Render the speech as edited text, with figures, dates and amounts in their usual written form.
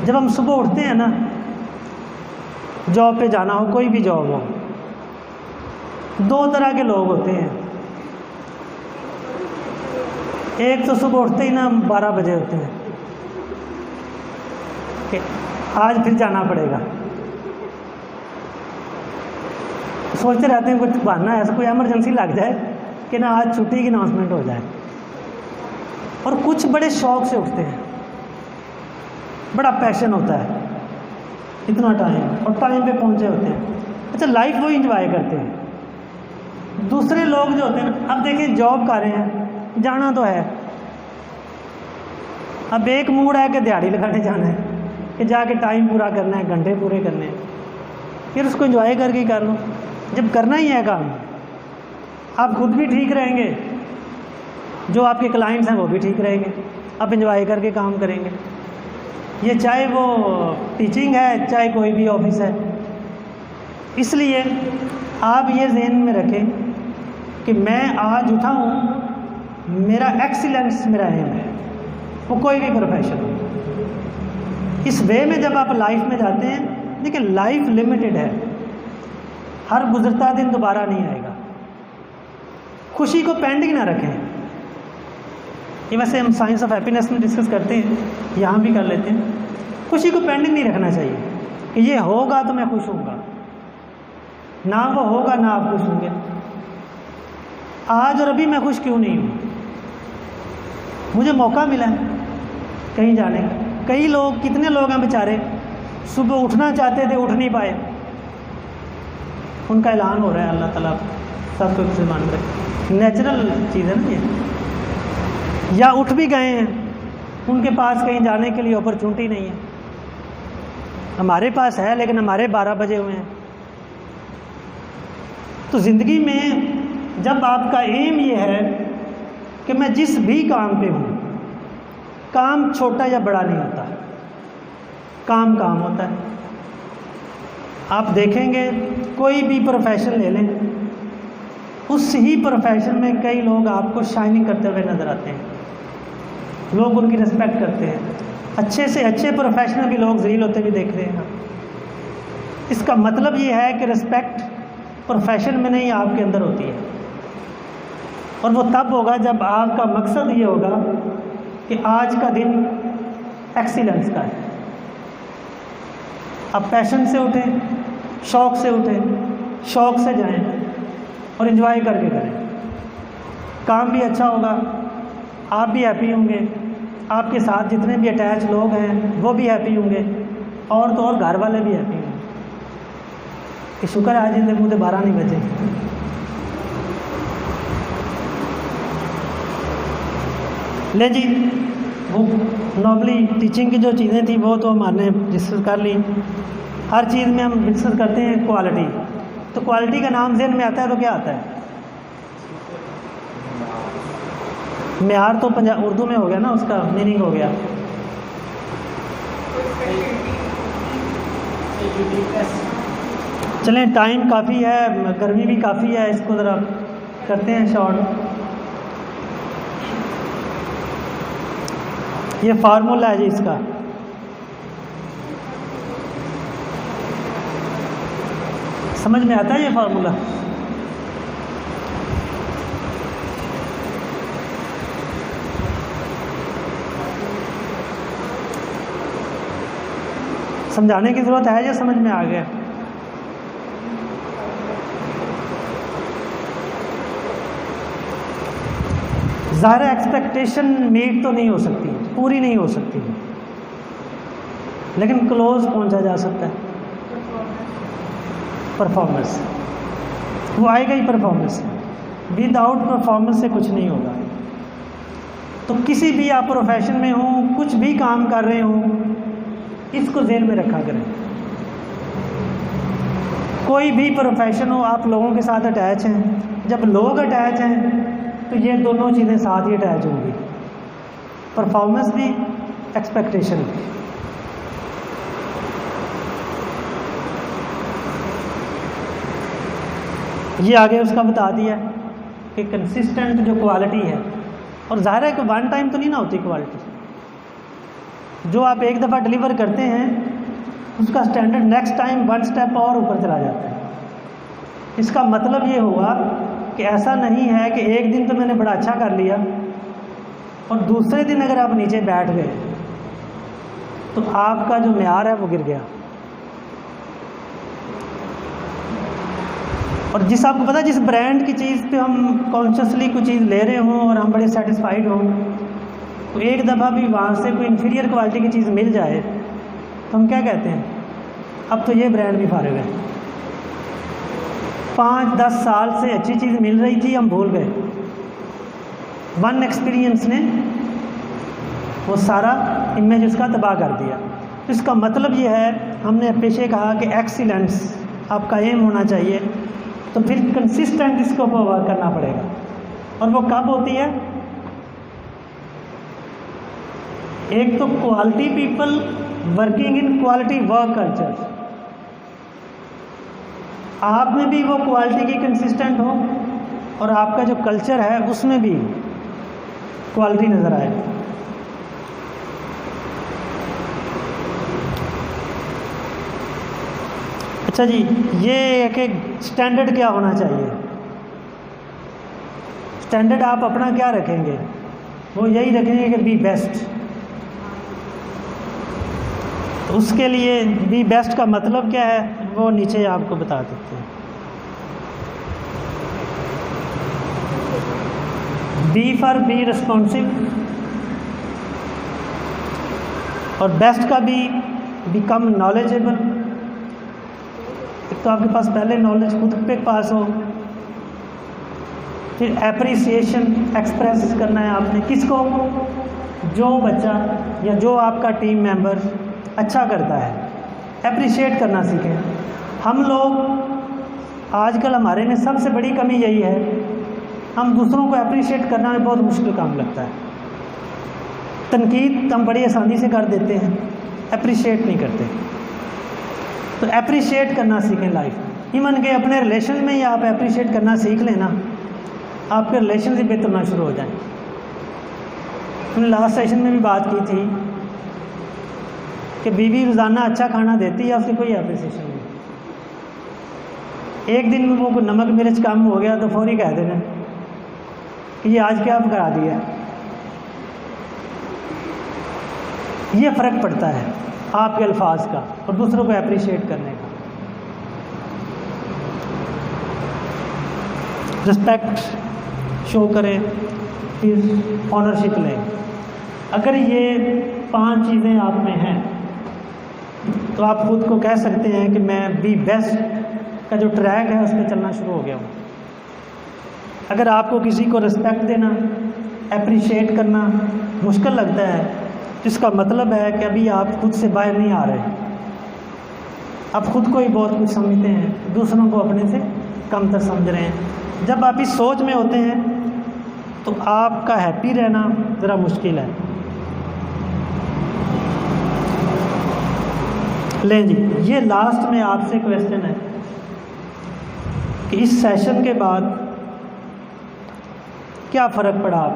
जब हम सुबह उठते हैं ना, जॉब पे जाना हो, कोई भी जॉब हो, दो तरह के लोग होते हैं। एक तो सुबह उठते ही ना 12 बजे होते हैं कि आज फिर जाना पड़ेगा, सोचते रहते हैं कुछ बहाना ऐसा कोई इमरजेंसी लग जाए कि ना आज छुट्टी की अनाउंसमेंट हो जाए। और कुछ बड़े शौक से उठते हैं, बड़ा पैशन होता है, इतना टाइम और टाइम पे पहुंचे होते हैं। अच्छा, लाइफ वो इंजॉय करते हैं। दूसरे लोग जो होते हैं, अब देखिए जॉब कर रहे हैं, जाना तो है, अब एक मूड है कि दिहाड़ी लगाने जाना है, कि जाके टाइम पूरा करना है, घंटे पूरे करने हैं, फिर उसको एंजॉय करके ही कर लो। जब करना ही है काम, आप खुद भी ठीक रहेंगे, जो आपके क्लाइंट्स हैं वो भी ठीक रहेंगे, आप एंजॉय करके काम करेंगे। ये चाहे वो टीचिंग है, चाहे कोई भी ऑफिस है। इसलिए आप ये ज़हन में रखें कि मैं आज उठा हूँ, मेरा एक्सीलेंस मेरा एम है, वो कोई भी प्रोफेशन हो। इस वे में जब आप लाइफ में जाते हैं, देखिए लाइफ लिमिटेड है, हर गुजरता दिन दोबारा नहीं आएगा। खुशी को पेंडिंग ना रखें। ये वैसे हम साइंस ऑफ हैप्पीनेस में डिस्कस करते हैं, यहाँ भी कर लेते हैं। खुशी को पेंडिंग नहीं रखना चाहिए कि ये होगा तो मैं खुश होऊंगा, ना वो होगा ना आप खुश होंगे। आज और अभी मैं खुश क्यों नहीं हूँ? मुझे मौका मिला है कहीं जाने का। कई लोग, कितने लोग हैं बेचारे, सुबह उठना चाहते थे, उठ नहीं पाए, उनका ऐलान हो रहा है, अल्लाह ताला सबको मुसलमान रखे। नेचुरल चीज़ है ना ये। या उठ भी गए हैं, उनके पास कहीं जाने के लिए अपॉर्चुनिटी नहीं है। हमारे पास है लेकिन हमारे 12 बजे हुए हैं। तो ज़िंदगी में जब आपका एम ये है कि मैं जिस भी काम पे हूँ, काम छोटा या बड़ा नहीं होता, काम काम होता है। आप देखेंगे कोई भी प्रोफेशन ले लें, उस ही प्रोफेशन में कई लोग आपको शाइनिंग करते हुए नज़र आते हैं, लोग उनकी रिस्पेक्ट करते हैं। अच्छे से अच्छे प्रोफेशनल भी लोग ज़लील होते भी देख रहे हैं। इसका मतलब ये है कि रिस्पेक्ट प्रोफेशन में नहीं, आपके अंदर होती है। और वो तब होगा जब आपका मकसद ये होगा कि आज का दिन एक्सीलेंस का है। आप पैशन से उठें, शौक़ से उठें, शौक़ से जाएं और एंजॉय करके करें। काम भी अच्छा होगा, आप भी हैप्पी होंगे, आपके साथ जितने भी अटैच लोग हैं वो भी हैप्पी होंगे, और तो और घर वाले भी हैप्पी होंगे कि शुक्र है आज इनके मुँह 12 नहीं बजे। ले जी, वो नॉर्मली टीचिंग की जो चीज़ें थी वो तो हमने डिस्कस कर ली। हर चीज़ में हम डिस्कस करते हैं क्वालिटी। तो क्वालिटी का नाम ज़हन में आता है तो क्या आता है? मेयार तो पंजाब उर्दू में हो गया ना, उसका मीनिंग हो गया। चलें, टाइम काफ़ी है, गर्मी भी काफ़ी है, इसको ज़रा करते हैं शॉर्ट। ये फार्मूला है जी इसका। समझ में आता है ये फार्मूला? समझाने की ज़रूरत है या समझ में आ गया? ज़ाहिर एक्सपेक्टेशन मीट तो नहीं हो सकती, पूरी नहीं हो सकती, लेकिन क्लोज पहुंचा जा सकता है। परफॉर्मेंस वो आएगा ही, परफॉर्मेंस विदाउट परफॉर्मेंस से कुछ नहीं होगा। तो किसी भी आप प्रोफेशन में हो, कुछ भी काम कर रहे हो, इसको ज़हन में रखा करें। कोई भी प्रोफेशन हो, आप लोगों के साथ अटैच हैं। जब लोग अटैच हैं तो ये दोनों चीज़ें साथ ही अटैच होंगी, परफॉर्मेंस भी, एक्सपेक्टेशन भी। ये आगे उसका बता दिया कि कंसिस्टेंट जो क्वालिटी है, और ज़ाहिर है कि वन टाइम तो नहीं ना होती क्वालिटी, जो आप एक दफ़ा डिलीवर करते हैं उसका स्टैंडर्ड नेक्स्ट टाइम 1 स्टेप और ऊपर चला जाता है। इसका मतलब ये हुआ कि ऐसा नहीं है कि एक दिन तो मैंने बड़ा अच्छा कर लिया और दूसरे दिन अगर आप नीचे बैठ गए तो आपका जो मेयार है वो गिर गया। और जिस आपको पता है जिस ब्रांड की चीज़ पे हम कॉन्शियसली कोई चीज़ ले रहे हों और हम बड़े सेटिस्फाइड हों, तो एक दफ़ा भी वहाँ से कोई इन्फीरियर क्वालिटी की चीज़ मिल जाए तो हम क्या कहते हैं, अब तो ये ब्रांड भी फारिग है। 5-10 साल से अच्छी चीज़ मिल रही थी, हम भूल गए। वन एक्सपीरियंस ने वो सारा इमेज उसका तबाह कर दिया। तो इसका मतलब ये है, हमने पेशे कहा कि एक्सीलेंस आपका एम होना चाहिए, तो फिर कंसिस्टेंट इसको वर्क करना पड़ेगा। और वो कब होती है? एक तो quality people working in quality work culture, आप में भी वो क्वालिटी की कंसिस्टेंट हो और आपका जो कल्चर है उसमें भी क्वालिटी नज़र आए। अच्छा जी, ये है कि स्टैंडर्ड क्या होना चाहिए। स्टैंडर्ड आप अपना क्या रखेंगे? वो यही रखेंगे कि बी बेस्ट। उसके लिए बी बेस्ट का मतलब क्या है वो नीचे आपको बता देते हैं। बी फॉर बी रिस्पॉन्सिव, और बेस्ट का बी बिकम नॉलेजेबल। एक तो आपके पास पहले नॉलेज खुद पे पास हो, फिर एप्रिसिएशन एक्सप्रेस करना है आपने किसको, जो बच्चा या जो आपका टीम मेंबर अच्छा करता है, एप्रिशिएट करना सीखें। हम लोग आजकल हमारे में सबसे बड़ी कमी यही है, हम दूसरों को एप्रिशिएट करना में बहुत मुश्किल काम लगता है। तनकीद हम बड़ी आसानी से कर देते हैं, एप्रिशिएट नहीं करते। तो एप्रिशिएट करना सीखें लाइफ। इवन के अपने रिलेशन में ही आप एप्रिशिएट करना सीख लेना, आपके रिलेशनशिप बेहतर होना शुरू हो जाए। हमने लास्ट सेशन में भी बात की थी कि बीवी रोज़ाना अच्छा खाना देती है, उसकी कोई एप्रिसिएशन नहीं। एक दिन में वो नमक मिर्च कम हो गया तो फौरी कह देना कि ये आज क्या करा दिया। ये फ़र्क पड़ता है आपके अल्फाज का और दूसरों को अप्रिशिएट करने का। रिस्पेक्ट शो करें, फिर ऑनरशिप लें। अगर ये 5 चीज़ें आप में हैं तो आप खुद को कह सकते हैं कि मैं बी बेस्ट का जो ट्रैक है उस पर चलना शुरू हो गया हूँ। अगर आपको किसी को रिस्पेक्ट देना, अप्रिशिएट करना मुश्किल लगता है तो इसका मतलब है कि अभी आप खुद से बाहर नहीं आ रहे। आप खुद को ही बहुत कुछ समझते हैं, दूसरों को अपने से कमतर समझ रहे हैं। जब आप इस सोच में होते हैं तो आपका हैप्पी रहना ज़रा मुश्किल है। लें जी, ये लास्ट में आपसे क्वेश्चन है कि इस सेशन के बाद क्या फ़र्क पड़ा आप